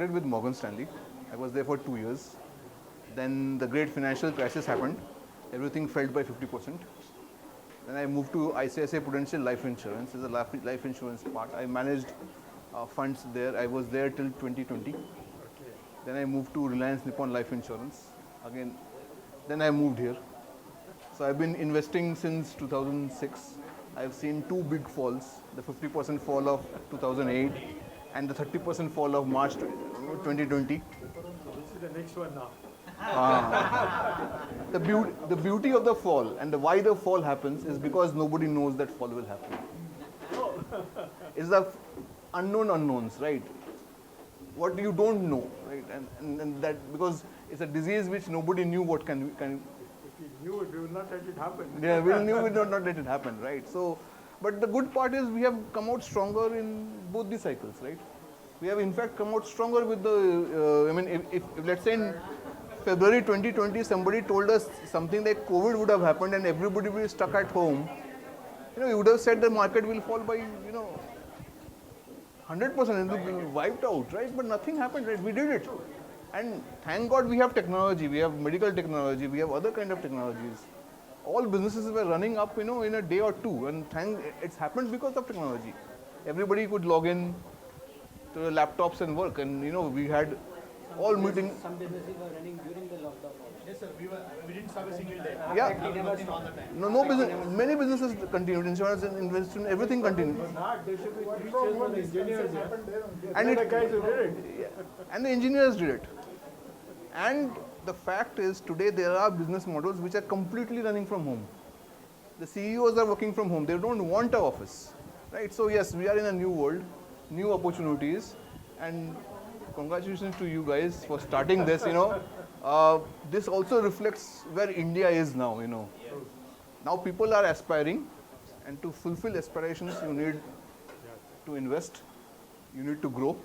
started with Morgan Stanley. I was there for 2 years. Then the great financial crisis happened. Everything fell by 50%. Then I moved to ICICI Prudential Life Insurance, as a life insurance part. I managed funds there. I was there till 2020. Then I moved to Reliance Nippon Life Insurance. Again, then I moved here. So I've been investing since 2006. I've seen two big falls, the 50% fall of 2008 and the 30% fall of March 2020. This is the next one now. The beauty of the fall and why the fall happens is because nobody knows that fall will happen. It's the unknown unknowns, right? What you don't know, right? And that because it's a disease which nobody knew what can. If we knew it, we would not let it happen. Yeah, we knew we would not let it happen, right? So, but the good part is we have come out stronger in both the cycles, right? We have in fact come out stronger with the. If let's say in February 2020 somebody told us something like COVID would have happened and everybody will be stuck at home, you would have said the market will fall by 100%, it will be wiped out, right? But nothing happened, right? We did it. And thank God we have technology, we have medical technology, we have other kind of technologies. All businesses were running up, in a day or two, and it's happened because of technology. Everybody could log in to the laptops and work, and we had all meetings. Some businesses were running during the lockdown. Yes, sir. We didn't stop a single day. Yeah. Working all the time. No business. Many businesses continued. Insurance and investment, everything continued. Not, there should be three chairs for the engineers. And the guys who did it. And the engineers did it. And the fact is, today there are business models which are completely running from home. The CEOs are working from home. They don't want an office, right? So yes, we are in a new world, new opportunities, and congratulations to you guys for starting this. This also reflects where India is now. Now people are aspiring, and to fulfill aspirations, you need to invest, you need to grow,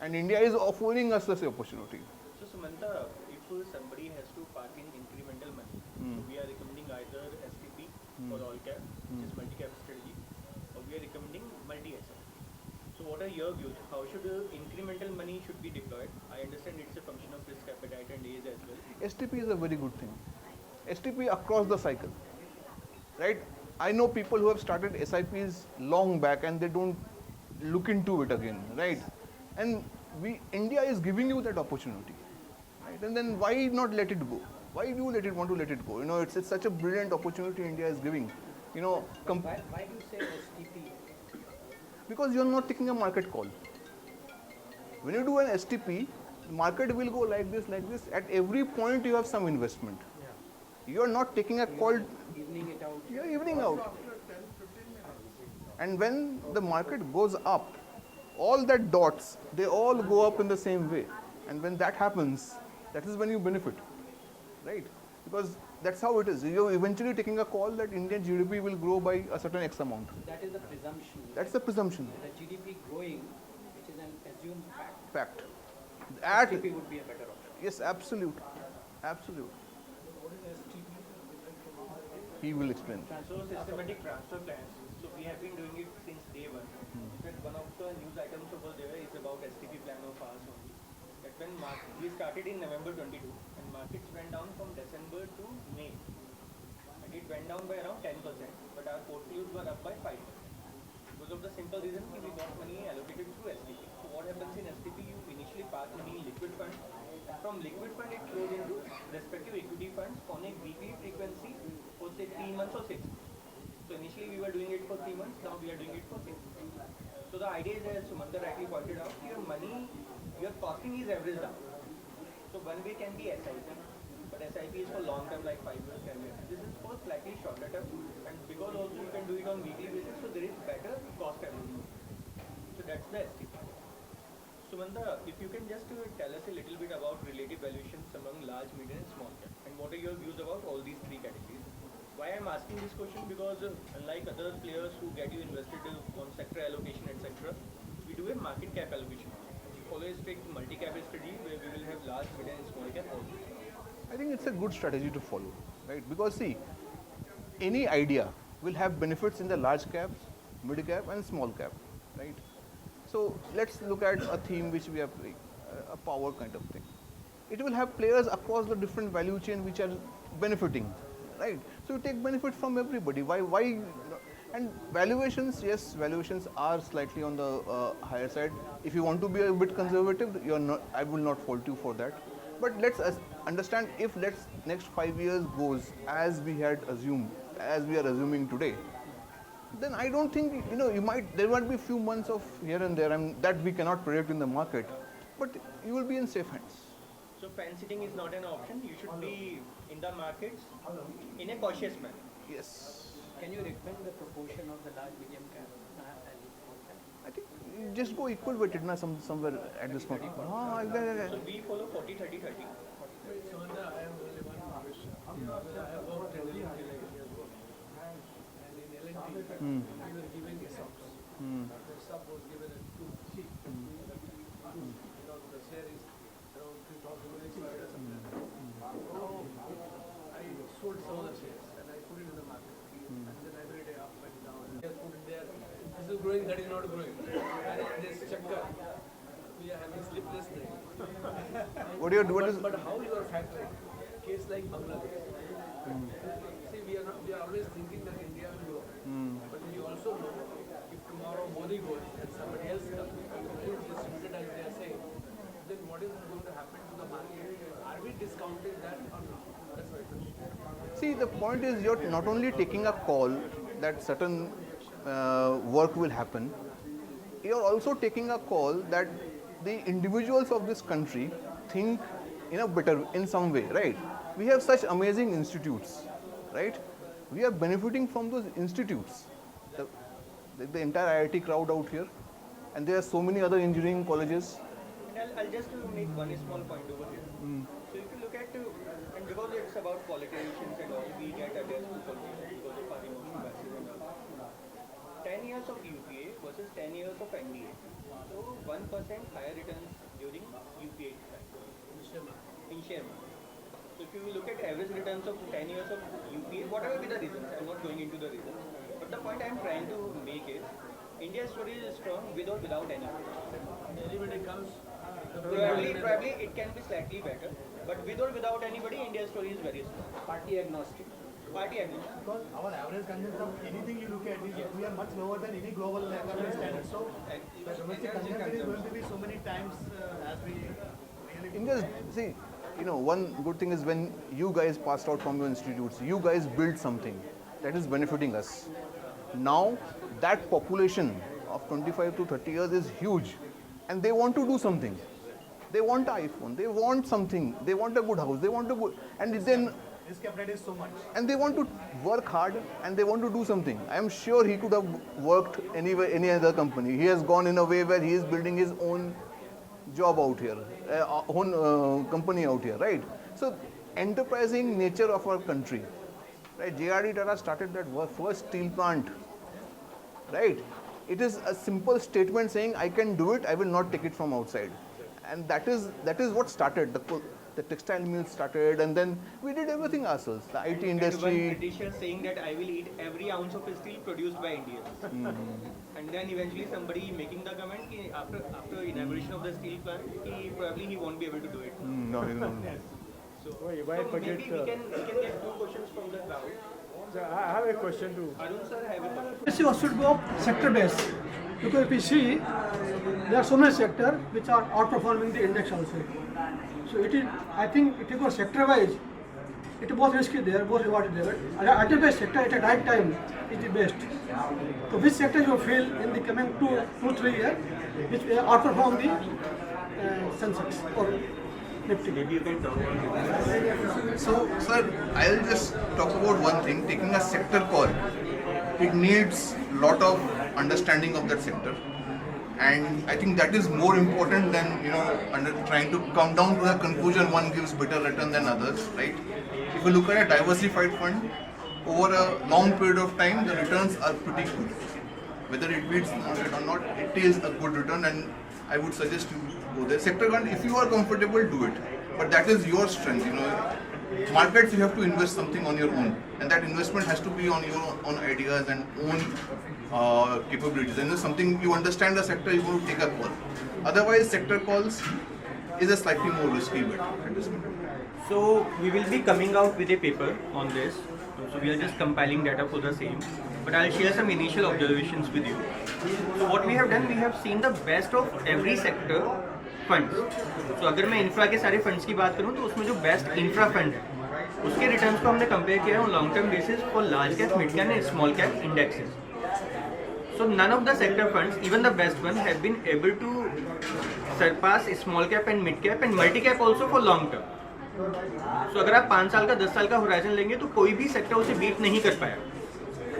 and India is offering us this opportunity. So Sumantha, if somebody has to park in incremental money, so we are recommending either STP for all cap, which is multi-cap strategy, or we are recommending multi-asset. So what are your views? How should incremental money should be deployed? I understand it's a function of risk appetite and age as well. STP is a very good thing. STP across the cycle, right? I know people who have started SIPs long back and they don't look into it again, right? And India is giving you that opportunity, right? And then why not let it go? Why do you want to let it go? It's such a brilliant opportunity India is giving. Why do you say STP? Because you're not taking a market call. When you do an STP, the market will go like this. At every point you have some investment. You are not taking a call. Evening it out. You're evening out. And when the market goes up, all that dots, they all go up in the same way. And when that happens, that is when you benefit, right? Because that's how it is. You're eventually taking a call that Indian GDP will grow by a certain X amount. That is the presumption. That's the presumption. The GDP growing, which is an assumed Fact. fact. STP would be a better option. Yes, absolute. He will explain. So systematic transfer plans. So we have been doing it since day one. But one of the news items over there is about STP plan of ours only. That when we started in November 22 and markets went down from December to May. And it went down by around 10%, but our portfolios were up by 5%. Because of the simple reason we got money allocated through STP. So what happens in STP, you initially park money in liquid fund. From liquid fund it flows into respective equity funds on a weekly frequency for say 3 months or 6 months. So initially we were doing it for 3 months, now we are doing it for 6 months. So the idea is, as Sumantha rightly pointed out, your money, your costing is averaged out. So one way can be SIP, but SIP is for long term like 5 years, 10 years. This is for slightly shorter term, and because also you can do it on weekly basis, so there is better cost averaging. So that's the STP. Sumantha, if you can just tell us a little bit about relative valuations among large, medium and small cap, and what are your views about all these three categories? Why I'm asking this question, because unlike other players who get you invested on sector allocation, etc., we do a market cap allocation. We follow a strict multi-cap strategy where we will have large, medium and small cap also. I think it's a good strategy to follow, right? Because see, any idea will have benefits in the large caps, mid cap and small cap, right? So let's look at a theme which we have a power kind of thing. It will have players across the different value chain which are benefiting, right? So you take benefit from everybody. Why? And valuations, yes, valuations are slightly on the higher side. If you want to be a bit conservative, you're not. I will not fault you for that. But let's understand, if next 5 years goes as we had assumed, as we are assuming today, then I don't think, there might be a few months of here and there that we cannot predict in the market, but you will be in safe hands. So fan sitting is not an option. You should be in the markets in a cautious manner. Yes. Can you recommend the proportion of the large medium cap and small cap? I think you just go equal weighted somewhere at this point. So we follow 40, 30, 30. Sumantha, I have only one question. I have worked in L&T like years ago. And in L&T, we were giving ESOPs. The ESOP was given at 2. The share is around 3,000 or something. So I sold some of the shares and I put it in the market. And then every day up and down. Just put it there. This is growing, that is not growing. And this checker, we are having sleepless nights. But how you are factoring case like Bangladesh? See, we are always thinking that India will grow, but we also know if tomorrow Modi goes and somebody else comes and is distributed as they are saying, then what is going to happen to the market? Are we discounting that or not? That's my question. See, the point is, you're not only taking a call that certain work will happen, you're also taking a call that the individuals of this country think in some way, right? We have such amazing institutes, right? We are benefiting from those institutes. The entire IIT crowd out here, and there are so many other engineering colleges. And I'll just make one small point over here. So if you look at, and because it's about politicians and all, we get attached to politicians because of our emotional biases and all. 10 years of UPA versus 10 years of NDA. So 1% higher returns during UPA time. In share market. So if you look at average returns of 10 years of UPA, whatever be the reasons, I'm not going into the reasons. But the point I'm trying to make is, India's story is strong with or without anybody. Anybody comes, Probably it can be slightly better, but with or without anybody, India's story is very strong. Party agnostic. Party agnostic. Because our average consumption of anything you look at is we are much lower than any global economic standard. So the domestic consumption is going to be so many times as we really. India's, see, one good thing is when you guys passed out from your institutes, you guys built something that is benefiting us. Now that population of 25 to 30 years is huge, and they want to do something. They want an iPhone, they want something, they want a good house, they want to, and then Risk appetite is so much. and they want to work hard and they want to do something. I am sure he could have worked anywhere, any other company. He has gone in a way where he is building his own job out here, own company out here, right? So, enterprising nature of our country, right? J.R.D. Tata started that first steel plant, right? It is a simple statement saying, I can do it, I will not take it from outside. And that is what started, the textile mills started, and then we did everything ourselves, the IT industry. And one Britisher saying that I will eat every ounce of steel produced by Indians. And then eventually somebody making the comment, after inauguration of the steel plant, he won't be able to do it. No. Why So forget? maybe we can get 2 questions from the crowd. So I have a question too. Arun sir, I have a question. This was should go sector based, because if we see there are so many sectors which are outperforming the index also. So it is, I think it was sector wise, it was risky there, was rewarded there. But at sector at a right time is the best. So which sector you feel in the coming 2-3 years which will outperform the Sensex or Nifty? Maybe you can talk about it. So, sir, I'll just talk about one thing, taking a sector call. It needs a lot of understanding of that sector. And I think that is more important than, trying to come down to the conclusion one gives better return than others, right? If you look at a diversified fund, over a long period of time, the returns are pretty good. Whether it beats the market or not, it is a good return, and I would suggest you go there. Sector fund, if you are comfortable, do it. But that is your strength, Markets, you have to invest something on your own, and that investment has to be on your own ideas and own capabilities. And if something you understand the sector, you want to take a call. Otherwise, sector calls, is a slightly more risky bet at this point. So we will be coming out with a paper on this. So we are just compiling data for the same. But I'll share some initial observations with you. So what we have done, we have seen the best of every sector funds. So अगर मैं infra के सारे funds की बात करूँ तो उसमें जो बेस्ट इंफ्रा फंड है उसके रिटर्न्स को हमने कंपेयर किया है on long term basis for large cap, mid cap and small cap indexes. So none of the sector funds, even the best one, have been able to surpass small cap and mid cap and multi cap also for long term. So अगर आप 5 साल का 10 साल का horizon लेंगे तो कोई भी सेक्टर उसे बीट नहीं कर पाया.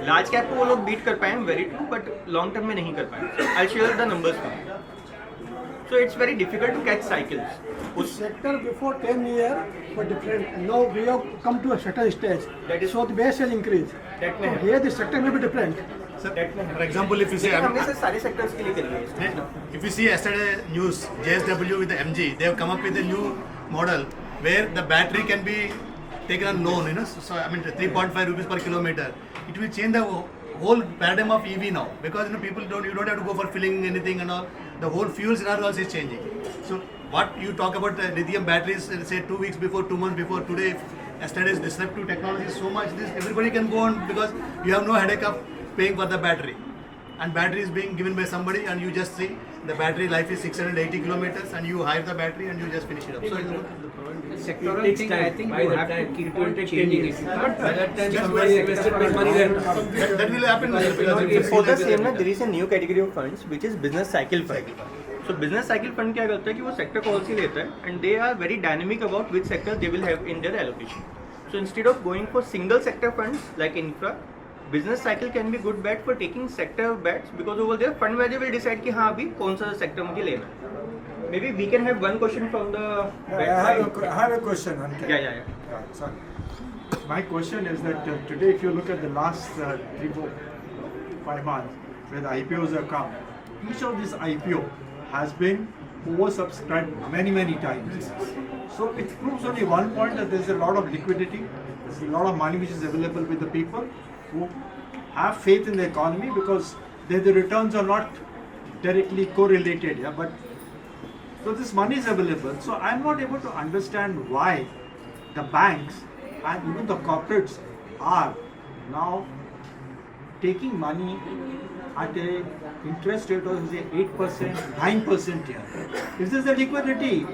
लार्ज कैप को वो लोग बीट कर पाए हैं, very true, but long term में नहीं कर पाए. I share the numbers for you. So it's very difficult to catch cycles. The sector before 10 years were different. Now we have come to a certain stage. That is- so the base has increased. That may So happen. here the sector may be different. For example, if you say, लेकिन हमने सिर्फ सारे sectors के लिए करी है. if you see yesterday news, JSW with the MG, they have come up with a new model where the battery can be taken on loan, so I mean 3.5 rupees per kilometer. It will change the whole paradigm of EV now, because people you don't have to go for filling anything and all. The whole fuel scenario also is changing. So what you talk about lithium batteries, say 2 weeks before, 2 months before, today yesterday's disruptive technology is so much, this everybody can go on because you have no headache of paying for the battery. And battery is being given by somebody and you just see the battery life is 680 kilometers and you hire the battery and you just finish it up. So Sectoral thing, I think you have to keep on changing it. By that time, somebody invested big money there. that will happen. For the same ना, there is a new category of funds which is business cycle fund. So business cycle fund क्या करता है कि वो sector policy लेता है and they are very dynamic about which sector they will have in their allocation. So instead of going for single sector funds like infra, business cycle can be good bet for taking sector bets because over there fund manager will decide कि हाँ अभी कौन सा sector मुझे लेना है. Maybe we can have one question from the bet side. I have a question. Ankit. Yeah. Sorry. My question is that today, if you look at the last 3-5 months where the IPOs have come, each of these IPO has been oversubscribed many times. So it proves only one point, that there is a lot of liquidity, there's a lot of money which is available with the people who have faith in the economy because the returns are not directly correlated. Yeah, but so this money is available. So I'm not able to understand why the banks and even the corporates are now taking money at a interest rate of say 8%, 9% here. If there's a liquidity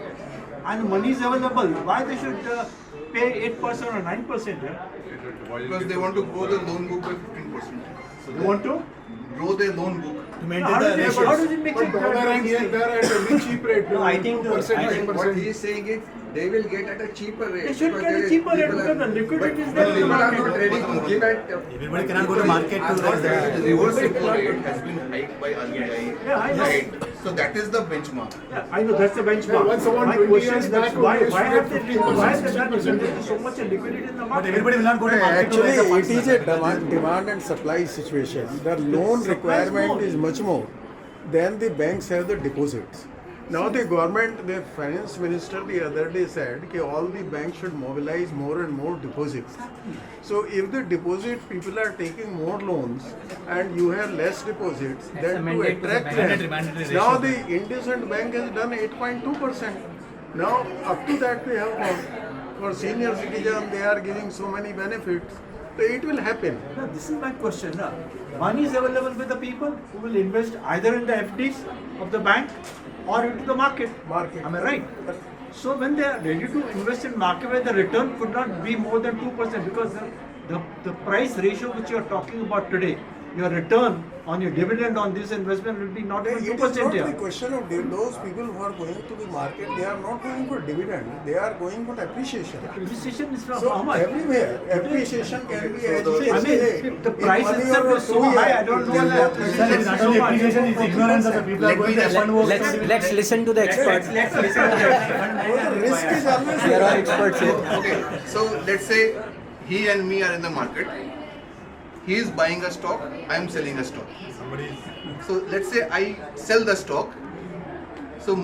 and money is available, why they should pay 8% or 9% here? Because they want to grow the loan book by 15%. So They want to? grow their loan book. To How maintain the does it make sense? No, I think What he is saying is they will get at a cheaper rate. They should because get there a is- cheaper rate people because are- the liquidity is but there in the people are not market. ready to give at. Everybody cannot go to market to raise The the reverse repo rate has been hiked by RBI. Yeah, I know. Right. So that is the benchmark. Yeah, I know that's the benchmark. Yeah, once upon My 20 question years is back, why we used to have get they 15%. why is that done? Isn't there so much liquidity in the But market? everybody will not go to market to raise the Actually, funds. it is a demand and supply situation. The loan Supply is requirement more. is much more than the banks have the deposits. Now the government, the finance minister the other day said that all the banks should mobilize more and more deposits. So if the deposit people are taking more loans and you have less deposits, That's a then to mandate to the attract bank. them. Mandatory Now ratio. the IndusInd Bank has done 8.2%. Now up to that they have gone. For senior citizen they are giving so many benefits. So it will happen. No, this is my question. Now, money is available with the people who will invest either in the FDs of the bank or into the market. Am I right? So when they are ready to invest in market where the return could not be more than 2% because the price ratio which you are talking about today, your return on your dividend on this investment will be not even It is 2% not the here. question of those people who are going to the market, they are not going for dividend, they are going for appreciation. Appreciation is from So how much? everywhere, appreciation can be as I mean, the price itself is so high, I don't know whether Sir, appreciation it is is not so only much. appreciation, it's ignorance of the people are going to F1 Let's listen to the experts. let's listen to that. The risk is always There are experts here. Okay, so let's say he and me are in the market. He is buying a stock, I am selling a stock. So let's say I sell the stock. So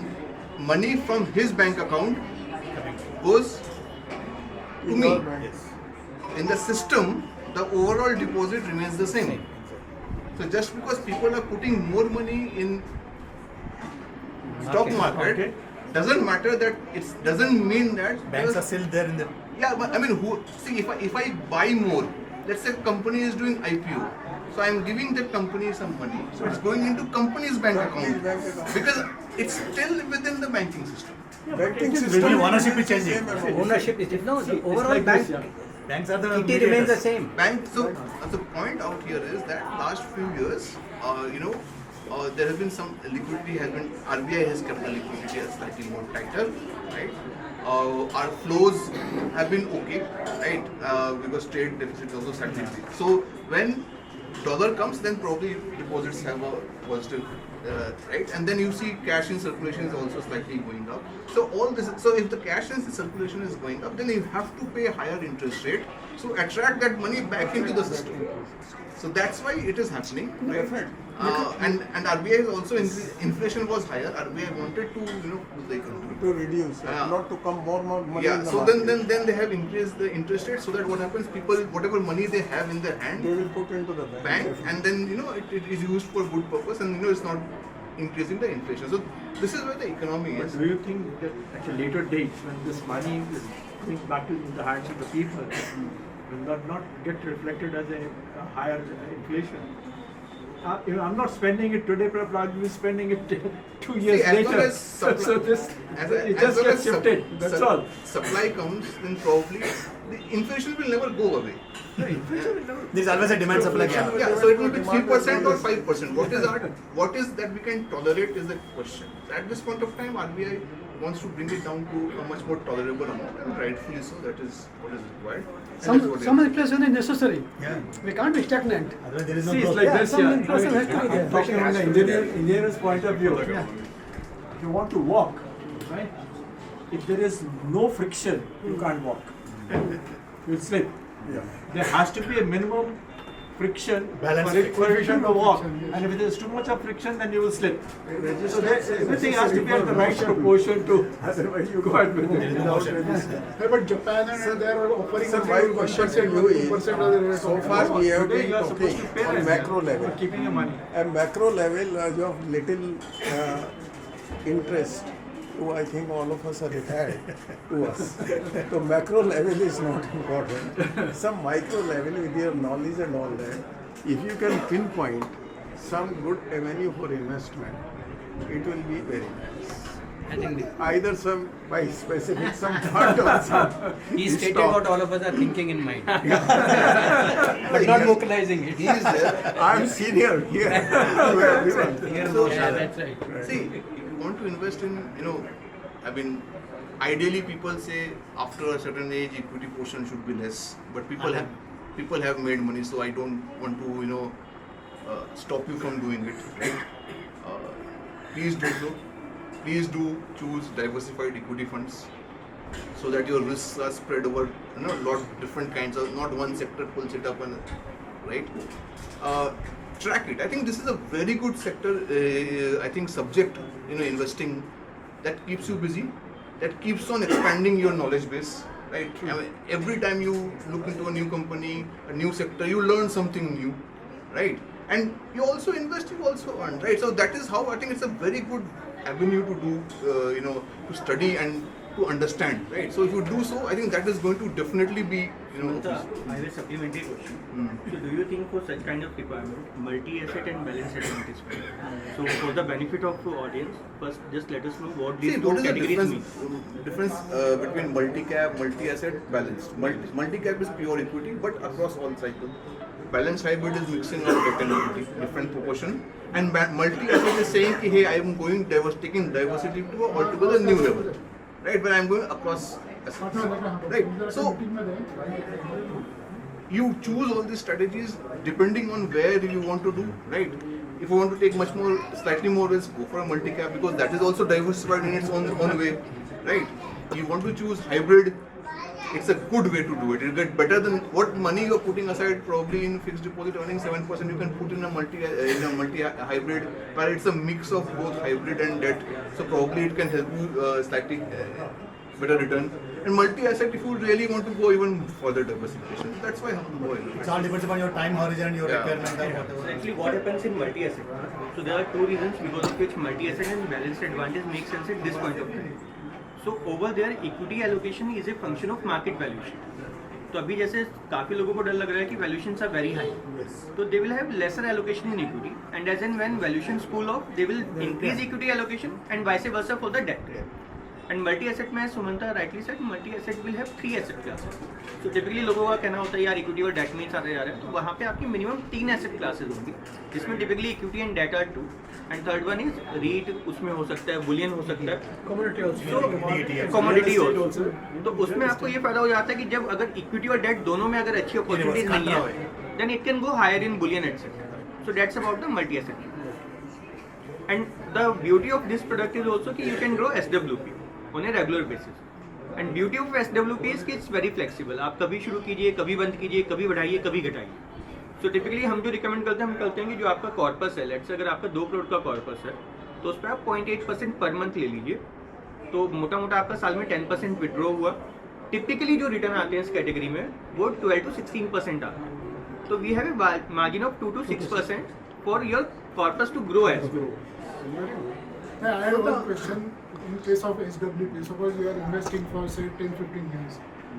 money from his bank account goes to me. In the system, the overall deposit remains the same. So just because people are putting more money in stock market, doesn't matter that it doesn't mean that Banks are still there in the. yeah, but I mean, if I buy more, let's say a company is doing IPO, so I'm giving that company some money, so it's going into company's bank account because it's still within the banking system. Banking Really, system ownership is changing. Ownership is different. No, the It's overall like bank this, yeah. Banks are the. kitty remains the same. Bank. So the point out here is that last few years, there has been some liquidity has been RBI has kept the liquidity slightly more tighter, right? Our flows have been okay, right? Because trade deficit is also slightly big. So when dollar comes, then probably deposits have a positive, right? And then you see cash in circulation is also slightly going up. So all this. So if the cash in circulation is going up, then you have to pay a higher interest rate to attract that money back into the system. So that's why it is happening, right? And RBI is also inflation was higher. RBI wanted to do the economy to reduce, not to come more money in yeah. the So market. then they have increased the interest rate so that what happens? People whatever money they have in their hand, They will put into the bank, and then it is used for good purpose, and it's not increasing the inflation. So this is where the economy But is. do you think that at a later date, when this money is going back in the hands of the people, will that not get reflected as a higher inflation? I'm not spending it today, but I'll be spending it 2 years See, as later. long as so this it as just long gets as shifted. That's all. Supply comes, then probably the inflation will never go away. There is always a demand supply gap. Yeah, so it will be 3% or 5%. What is that we can tolerate is the question. At this point of time, RBI wants to bring it down to a much more tolerable amount, and rightfully so. That is what is required. And that's what Some they- inflation is necessary. Yeah. We can't be stagnant. Otherwise, there is no See, it's growth. like Yeah, this, some yeah. inflation has to be there. I'm talking from the engineer's point of view. If you want to walk, right? If there is no friction, you can't walk. You'll slip. Yeah. There has to be a minimum friction Balance for it to walk. And if there is too much of friction, then you will slip. So everything has to be at the right proportion to Otherwise you go ahead with it. But Japan and they are offering Sir, my question to you is, 1% of the rate. so far we have Today been you are supposed to talking pay on them macro for level. keeping your money. At macro level, you have little interest to, I think all of us are retired to us. So macro level is not important. Some micro level with your knowledge and all that, if you can pinpoint some good avenue for investment, it will be very nice. I think Either some by specific some fund or some he stated stock. what all of us are thinking in mind, but not vocalizing it. He is there. I am senior here to everyone. Yeah, that's right. See, if you want to invest in, I mean, ideally people say after a certain age equity portion should be less, but people have made money, so I don't want to, stop you from doing it, right? Please do so. Please do choose diversified equity funds so that your risks are spread over a lot of different kinds of, not one sector pulls it up and right. Track it. I think this is a very good sector. I think subject, investing that keeps you busy, that keeps on expanding your knowledge base. Right. I mean, every time you look into a new company, a new sector, you learn something new, right? And you also invest, you also earn, right? So that is how I think it's a very good avenue to do, to study and to understand, right? So if you do so, I think that is going to definitely be, I have a supplementary question. So do you think for such kind of requirement, multi-asset and balanced account is fine? So for the benefit of the audience, first just let us know what these see, two what is the categories difference mean. between multi-cap, multi-asset, balanced? Multi-cap is pure equity, but across all cycles. Balanced hybrid is mixing of debt and equity, different proportion. And multi-asset is saying, hey, I am taking diversity to a altogether new level, right? But I am going across assets, right? So you choose all these strategies depending on where you want to do, right? If you want to take slightly more risk, go for a multi-cap because that is also diversified in its own way, right? You want to choose hybrid, it's a good way to do it. It'll get better than what money you're putting aside probably in fixed deposit earning 7%, you can put in a multi-hybrid, where it's a mix of both hybrid and debt. So probably it can help you slightly better return. And multi-asset, if you really want to go even further diversification, that's why हम go in. It all depends upon your time horizon, your Yeah. requirement, or whatever. Actually, what happens in multi-asset? So there are two reasons because of which multi-asset and balanced advantage makes sense at this point of time. So over there, equity allocation is a function of market valuation. तो अभी जैसे काफी लोगों को डर लग रहा है कि valuations are very high, तो they will have lesser allocation in equity, and as and when valuations cool off, they will increase equity allocation and vice versa for the debt. And multi-asset में Sumantha rightly said, multi-asset will have 3 asset classes. So typically लोगों का कहना होता है यार equity और debt में सारे जा रहे हैं, तो वहाँ पे आपकी minimum 3 asset classes होंगी, जिसमें typically equity and debt are 2, and third one is REIT, उसमें हो सकता है, bullion हो सकता है, Commodity also. commodity also. तो उसमें आपको ये फायदा हो जाता है कि जब अगर equity और debt दोनों में अगर अच्छी opportunities नहीं है, then it can go higher in bullion etc. So that's about the multi-asset. And the beauty of this product is also कि you can grow SWP on a regular basis. And beauty of SWP is कि it's very flexible. आप कभी शुरू कीजिए, कभी बंद कीजिए, कभी बढ़ाइए, कभी घटाइए. So typically हम जो रिकमेंड करते हैं, हम करते हैं कि जो आपका कॉर्पस है, लेट्स से अगर आपका 2 करोड़ का कॉर्पस है, तो उस पर आप 0.8% पर मंथ ले लीजिए, तो मोटा मोटा आपका साल में 10% विड्रॉ हुआ. टिपिकली जो रिटर्न आते हैं इस कैटेगरी में वो 12 to 16% आते हैं. तो we have a margin of 2 to 6% for your corpus to grow as. I have one question. In case of SWP, suppose you are investing for say 10-15 years.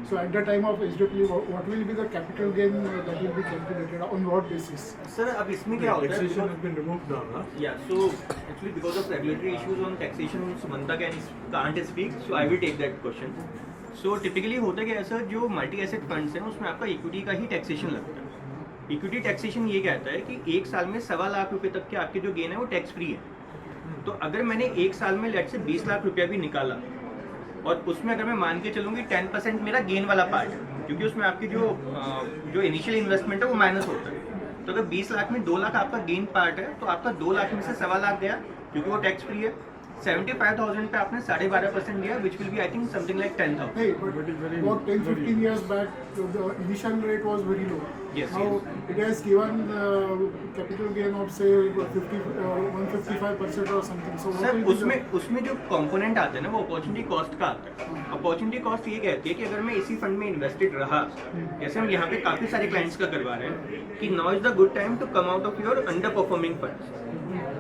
So at the time of SWP, what will be the capital gain that will be calculated on what basis? Sir अब इसमें क्या होता है? Taxation has been removed now, huh? Yeah, so actually because of regulatory issues on taxation, Sumantha can't speak, so I will take that question. So typically होता क्या है sir, जो multi asset funds हैं उसमें आपका इक्विटी का ही taxation लगता है. इक्विटी टैक्सेशन ये कहता है कि एक साल में 1.25 लाख रुपए तक के आपके जो गेन है वो टैक्स फ्री है. तो अगर मैंने एक साल में लेट से 20 लाख रुपया भी निकाला और उसमें अगर मैं मान के चलूँगी 10% मेरा गेन वाला पार्ट है, क्योंकि उसमें आपकी जो इनिशियल इन्वेस्टमेंट है वो माइनस होता है. तो अगर 20 लाख में 2 लाख आपका गेन पार्ट है, तो आपका 2 लाख में से 1.25 लाख गया क्योंकि वो टैक्स फ्री है. 75,000 पे आपने 12.5% दिया, which will be I think something like 10,000. Hey, but about 10-15 years back, the initial rate was very low. Yes, Now it has given capital gain of say 155% or something. So what sir will be the- उसमें जो component आते हैं ना वो opportunity cost का आता है. Opportunity cost ये कहती है कि अगर मैं इसी फंड में इन्वेस्टेड रहा, जैसे हम यहाँ पे काफी सारे क्लाइंट्स का करवा रहे हैं कि now is the good time to come out of your underperforming funds.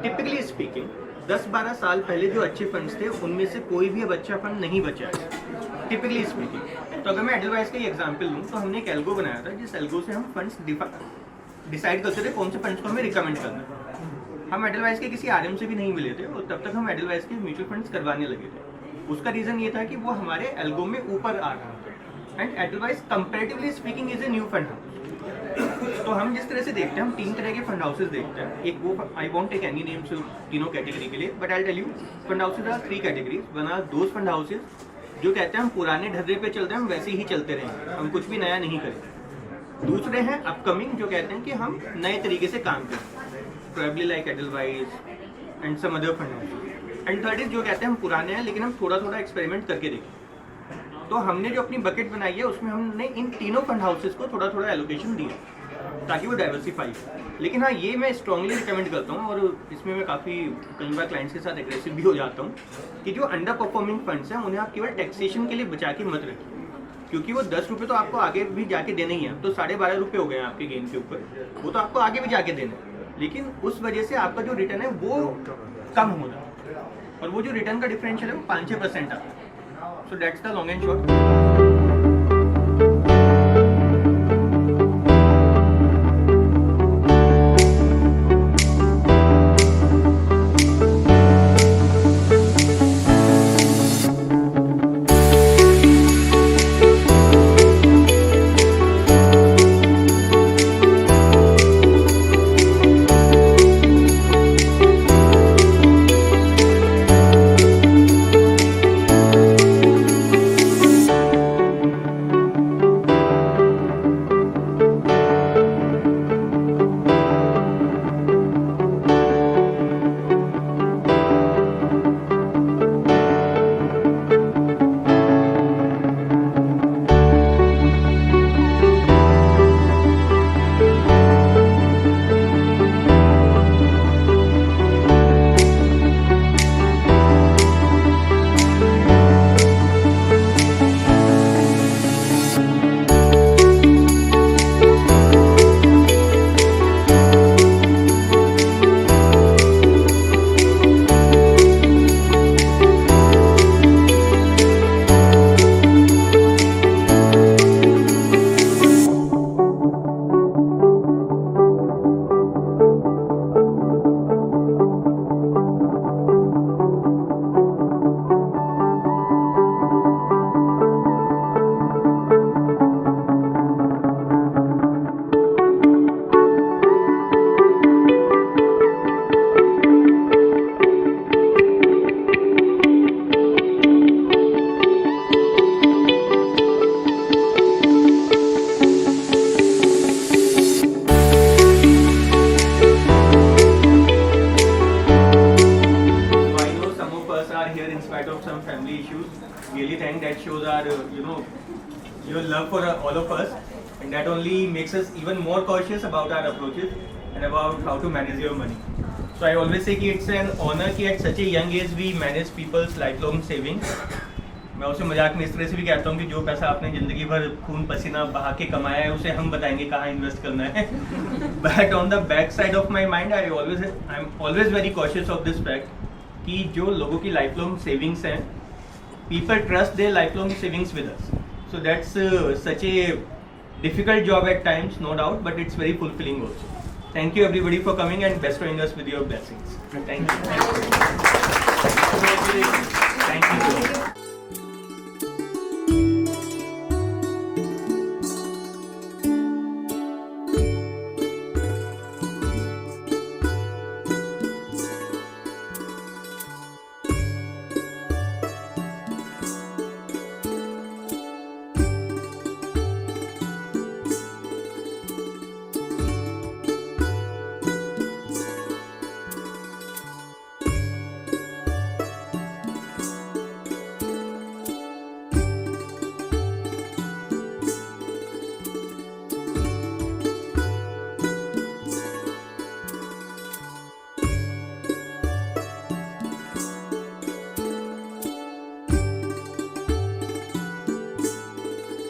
Typically speaking 10-12 साल पहले जो अच्छे फंड्स थे उनमें से कोई भी अब अच्छा फंड नहीं बचा है, टिपिकली स्पीकिंग. तो अगर मैं एडलवाइस का एग्जांपल लूँ तो हमने एक एल्गो बनाया था, जिस एल्गो से हम फंड्स डिसाइड करते थे कौन से फंड्स को हमें रिकमेंड करना है. हम एडलवाइस के किसी आरएम से भी नहीं मिले थे और तब तक हम एडलवाइस के म्यूचुअल फंड्स करवाने लगे थे. उसका रीजन ये था कि वो हमारे एल्गो में ऊपर आ रहा था. And Edelweiss comparatively speaking is a new fund house. तो हम जिस तरह से देखते हैं, हम 3 तरह के फंड हाउसेस देखते हैं. एक वो I won't take any names तीनों कैटेगरी के लिए, but I tell you fund houses are 3 categories. One are those fund houses जो कहते हैं हम पुराने ढर्रे पे चलते हैं, हम वैसे ही चलते रहेंगे, हम कुछ भी नया नहीं करेंगे. दूसरे हैं अपकमिंग जो कहते हैं कि हम नए तरीके से काम करें, probably like Edelweiss and some other fund houses. And third is जो कहते हैं हम पुराने हैं लेकिन हम थोड़ा थोड़ा एक्सपेरिमेंट करके देखें. तो हमने जो अपनी बकेट बनाई है उसमें हमने इन तीनों फंड हाउसेस को थोड़ा थोड़ा एलोकेशन दिया ताकि वो डाइवर्सिफाई. लेकिन हाँ, ये मैं स्ट्रांगली रिकमेंड करता हूँ और इसमें मैं काफ़ी कई बार क्लाइंट्स के साथ एग्रेसिव भी हो जाता हूँ कि जो अंडर परफॉर्मिंग फंड्स हैं उन्हें आप केवल टैक्सेशन के लिए बचा के मत रखिए, क्योंकि वो 10 रुपये तो आपको आगे भी जाके देने ही हैं. तो 12.5 रुपये हो गए हैं आपके गेन के ऊपर, वो तो आपको आगे भी जाके देने हैं, लेकिन उस वजह से आपका जो रिटर्न है वो कम हो रहा है और वो जो रिटर्न का डिफरेंशियल है वो 5-6% आता है. So that's the long and short. shows our, your love for all of us, and that only makes us even more cautious about our approaches and about how to manage your money. So I always say that it's an honor that at such a young age we manage people's lifelong savings. मैं उसे मजाक में इस तरह से भी कहता हूँ कि जो पैसा आपने ज़िंदगी भर खून पसीना बहा के कमाया है उसे हम बताएंगे कहाँ इन्वेस्ट करना है. But on the back side of my mind, I'm always very cautious of this fact कि जो लोगों की lifelong savings हैं, people trust their lifelong savings with us. So that's such a difficult job at times, no doubt, but it's very fulfilling also. Thank you everybody for coming and bestowing us with your blessings. Thank you. Thank you.